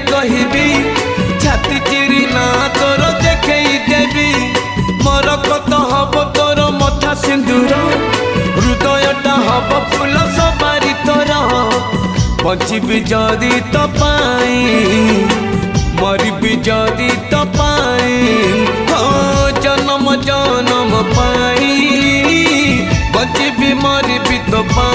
कहबी छाती चिरी ना तोर देखई देवी मोर कत हब तोर मथा सिंदूर हृदयटा हब फूल सवारी तोर बचिबी जदि तो पाई मरबी जदि तो पाई हो जन्म जन्म पाई बचिबी मरबी तो पाई।